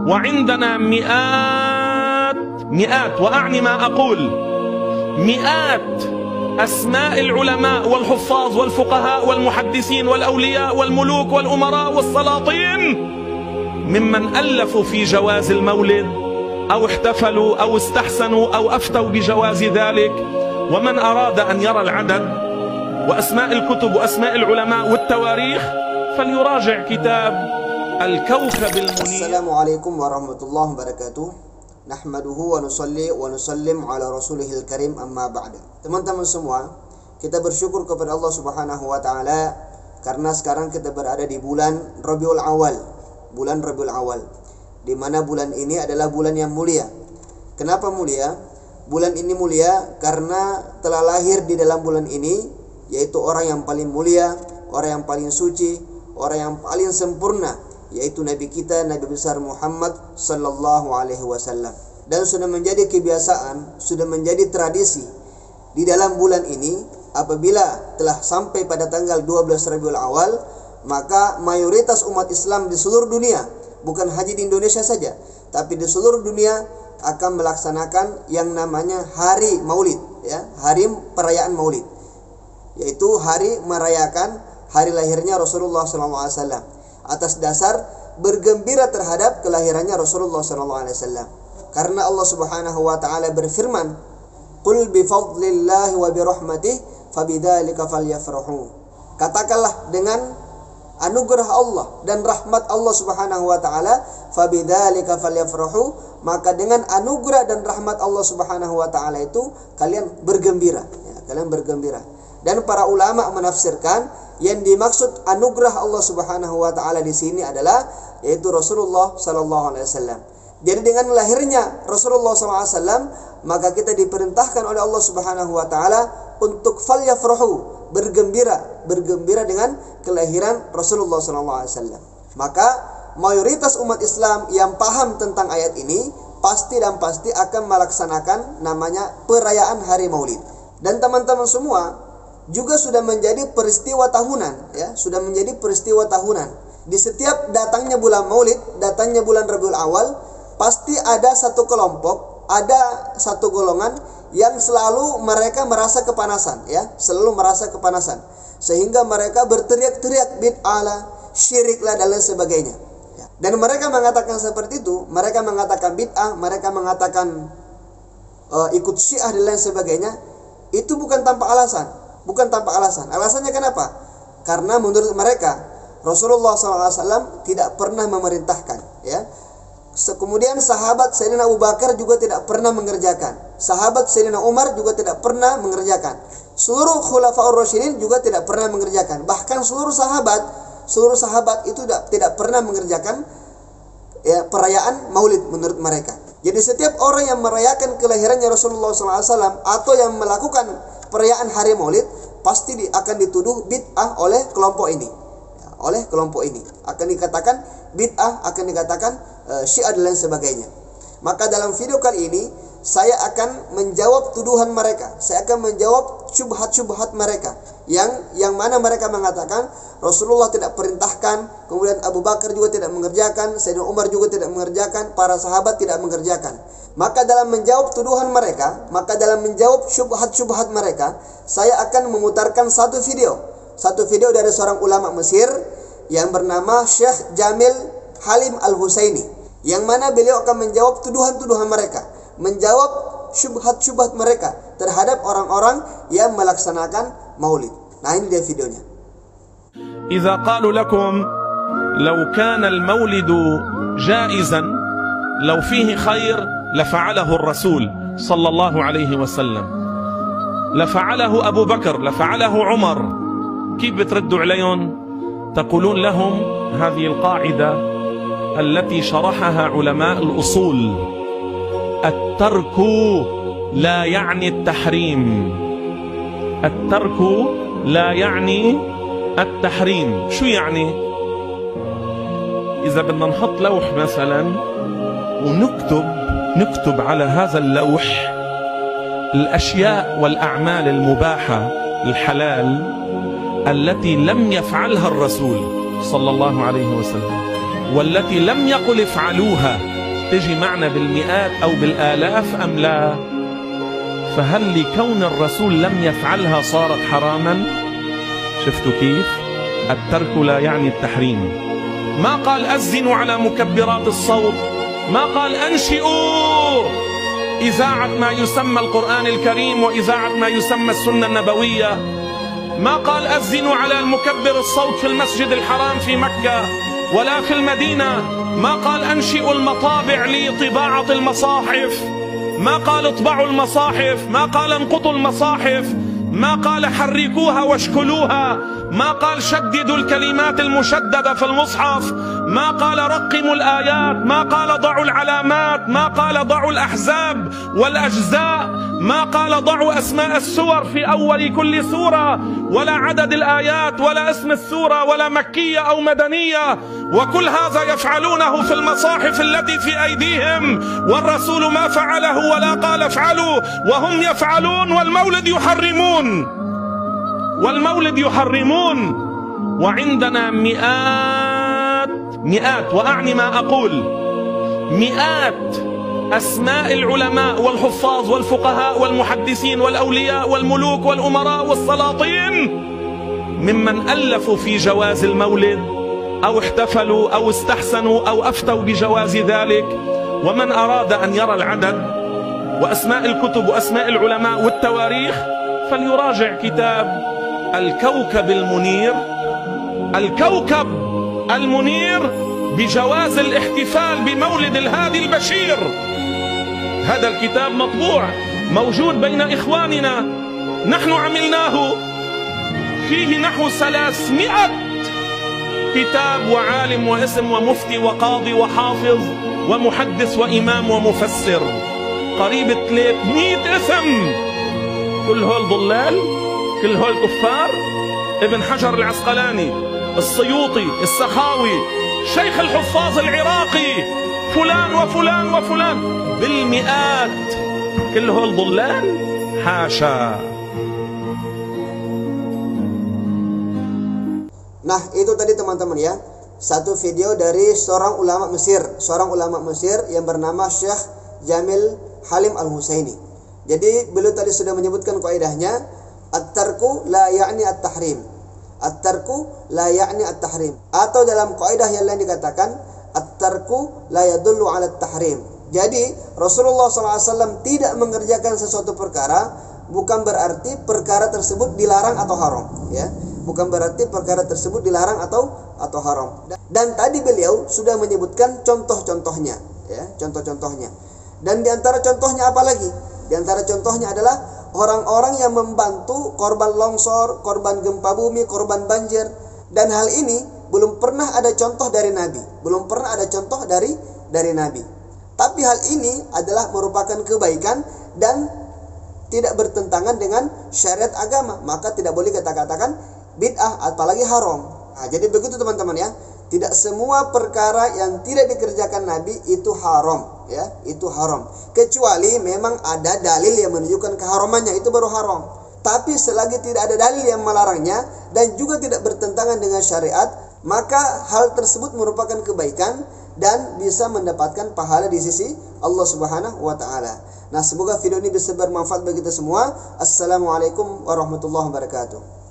وعندنا مئات وأعني ما أقول مئات أسماء العلماء والحفاظ والفقهاء والمحدثين والأولياء والملوك والأمراء والسلاطين ممن ألفوا في جواز المولد أو احتفلوا أو استحسنوا أو أفتوا بجواز ذلك. ومن أراد أن يرى العدد وأسماء الكتب وأسماء العلماء والتواريخ فليراجع كتاب الكوكب المنير. السلام عليكم ورحمة الله وبركاته. Nahmaduhu wa nusalli wa nusallim ala rasulihil karim, amma ba'da. Teman-teman semua, kita bersyukur kepada Allah Subhanahu wa taala karena sekarang kita berada di bulan Rabiul Awal. Bulan Rabiul Awal, di mana bulan ini adalah bulan yang mulia. Kenapa mulia? Bulan ini mulia karena telah lahir di dalam bulan ini, yaitu orang yang paling mulia, orang yang paling suci, orang yang paling sempurna, yaitu Nabi kita, Nabi besar Muhammad sallallahu alaihi wasallam. Dan sudah menjadi kebiasaan, sudah menjadi tradisi di dalam bulan ini, apabila telah sampai pada tanggal 12 Rabiul Awal, maka mayoritas umat Islam di seluruh dunia, bukan haji di Indonesia saja, tapi di seluruh dunia akan melaksanakan yang namanya hari Maulid, ya, hari perayaan Maulid, yaitu hari merayakan hari lahirnya Rasulullah SAW, atas dasar bergembira terhadap kelahirannya Rasulullah SAW. Karena Allah Subhanahu wa taala berfirman, "Qul bi fadlillahi wa bi rahmatihi fabidzalika falyafrahu." Katakanlah, dengan anugerah Allah dan rahmat Allah Subhanahu wa taala, fabidzalika falyafrahu, maka dengan anugerah dan rahmat Allah Subhanahu wa taala itu kalian bergembira, ya, kalian bergembira. Dan para ulama menafsirkan yang dimaksud anugerah Allah Subhanahu wa taala di sini adalah yaitu Rasulullah sallallahu alaihi wasallam. Jadi dengan lahirnya Rasulullah sallallahu alaihi wasallam, maka kita diperintahkan oleh Allah Subhanahu wa taala untuk falyafrahu, bergembira dengan kelahiran Rasulullah sallallahu alaihi wasallam. Maka mayoritas umat Islam yang paham tentang ayat ini pasti akan melaksanakan namanya perayaan hari Maulid. Dan teman-teman semua juga sudah menjadi peristiwa tahunan, ya, sudah menjadi peristiwa tahunan. Di setiap datangnya bulan Maulid, datangnya bulan Rabiul Awal, pasti ada satu kelompok, ada satu golongan yang selalu mereka merasa kepanasan, ya, selalu merasa kepanasan, sehingga mereka berteriak-teriak bid'ah lah, syirik lah, dan lain sebagainya. Ya. Dan mereka mengatakan seperti itu, mereka mengatakan bid'ah, mereka mengatakan ikut Syiah dan lain sebagainya. Itu bukan tanpa alasan. Bukan tanpa alasan. Alasannya kenapa? Karena menurut mereka Rasulullah SAW tidak pernah memerintahkan, ya. Kemudian sahabat Sayyidina Abu Bakar juga tidak pernah mengerjakan. Sahabat Sayyidina Umar juga tidak pernah mengerjakan. Seluruh Khulafaur Rasyidin juga tidak pernah mengerjakan. Bahkan seluruh sahabat itu tidak pernah mengerjakan, ya, perayaan Maulid menurut mereka. Jadi setiap orang yang merayakan kelahirannya Rasulullah SAW atau yang melakukan perayaan hari Maulid pasti akan dituduh bid'ah oleh kelompok ini, ya, oleh kelompok ini akan dikatakan bid'ah, akan dikatakan Syiah dan lain sebagainya. Maka dalam video kali ini saya akan menjawab tuduhan mereka, saya akan menjawab syubhat-syubhat mereka yang mana mereka mengatakan Rasulullah tidak perintahkan, kemudian Abu Bakar juga tidak mengerjakan, Sayyidina Umar juga tidak mengerjakan, para sahabat tidak mengerjakan. Maka dalam menjawab tuduhan mereka, maka dalam menjawab syubhat-syubhat mereka, saya akan memutarkan satu video dari seorang ulama Mesir yang bernama Syekh Jamil Halim Al-Husaini, yang mana beliau akan menjawab tuduhan-tuduhan mereka, menjawab syubhat-syubhat mereka terhadap orang-orang yang melaksanakan Maulid. Nah, ini dia videonya. إذا قالوا لكم لو كان المولد جائزا لو فيه خير لفعله الرسول صلى الله عليه وسلم، لفعله أبو بكر، لفعله عمر. كيف بتردوا عليهم؟ تقولون لهم هذه القاعدة التي شرحها علماء الأصول: الترك لا يعني التحريم. الترك لا يعني التحريم. شو يعني؟ إذا بدنا نحط لوح مثلا ونكتب على هذا اللوح الأشياء والأعمال المباحة الحلال التي لم يفعلها الرسول صلى الله عليه وسلم والتي لم يقل افعلوها تجي معنا بالمئات أو بالآلاف أم لا؟ فهل لكون الرسول لم يفعلها صارت حراما؟ شفتوا كيف؟ الترك لا يعني التحريم. ما قال أذنوا على مكبرات الصوت، ما قال أنشئوا إذاعة ما يسمى القرآن الكريم وإذاعة ما يسمى السنة النبوية، ما قال أذنوا على المكبر الصوت في المسجد الحرام في مكة ولا في المدينة، ما قال أنشئوا المطابع لطباعة المصاحف، ما قال اطبعوا المصاحف، ما قال انقطوا المصاحف، ما قال حركوها واشكلوها، ما قال شددوا الكلمات المشددة في المصحف، ما قال رقموا الآيات، ما قال ضعوا العلامات، ما قال ضعوا الأحزاب والأجزاء، ما قال ضعوا أسماء السور في أول كل سورة، ولا عدد الآيات ولا اسم السورة ولا مكية أو مدنية. وكل هذا يفعلونه في المصاحف التي في أيديهم، والرسول ما فعله ولا قال افعلوا، وهم يفعلون والمولد يحرمون، والمولد يحرمون. وعندنا مئات وأعني ما أقول، مئات أسماء العلماء والحفاظ والفقهاء والمحدثين والأولياء والملوك والأمراء والسلاطين ممن ألفوا في جواز المولد أو احتفلوا أو استحسنوا أو أفتوا بجواز ذلك. ومن أراد أن يرى العدد وأسماء الكتب وأسماء العلماء والتواريخ فليراجع كتاب الكوكب المنير، الكوكب المنير بجواز الاحتفال بمولد الهادي البشير. هذا الكتاب مطبوع موجود بين إخواننا، نحن عملناه، فيه نحو 300 كتاب وعالم واسم ومفتي وقاضي وحافظ ومحدث وإمام ومفسر، قريب 300 اسم. كل هول ضلال، كل هول كفار. ابن حجر العسقلاني، السيوطي، السخاوي، شيخ الحفاظ العراقي، فلان وفلان وفلان، بالمئات. كل هول ضلال؟ حاشا. Nah, itu tadi teman-teman ya, satu video dari seorang ulama Mesir yang bernama Syekh Jamil Halim Al-Husaini. Jadi beliau tadi sudah menyebutkan kaidahnya, at-tarku la ya'ni at-tahrim. At-tarku la ya'ni at-tahrim. Atau dalam kaidah yang lain dikatakan at-tarku la yadullu 'ala at-tahrim. Jadi Rasulullah SAW tidak mengerjakan sesuatu perkara bukan berarti perkara tersebut dilarang atau haram, ya. Bukan berarti perkara tersebut dilarang atau haram. Dan tadi beliau sudah menyebutkan contoh-contohnya, ya, contoh-contohnya. Dan di antara contohnya apa lagi? Di antara contohnya adalah orang-orang yang membantu korban longsor, korban gempa bumi, korban banjir. Dan hal ini belum pernah ada contoh dari Nabi, belum pernah ada contoh dari Nabi. Tapi hal ini adalah merupakan kebaikan dan tidak bertentangan dengan syariat agama, maka tidak boleh kita katakan bid'ah apalagi haram. Nah, jadi begitu teman-teman ya. Tidak semua perkara yang tidak dikerjakan Nabi itu haram, ya, itu haram. Kecuali memang ada dalil yang menunjukkan keharamannya, itu baru haram. Tapi selagi tidak ada dalil yang melarangnya dan juga tidak bertentangan dengan syariat, maka hal tersebut merupakan kebaikan dan bisa mendapatkan pahala di sisi Allah Subhanahu wa taala. Nah, semoga video ini bisa bermanfaat bagi kita semua. Assalamualaikum warahmatullahi wabarakatuh.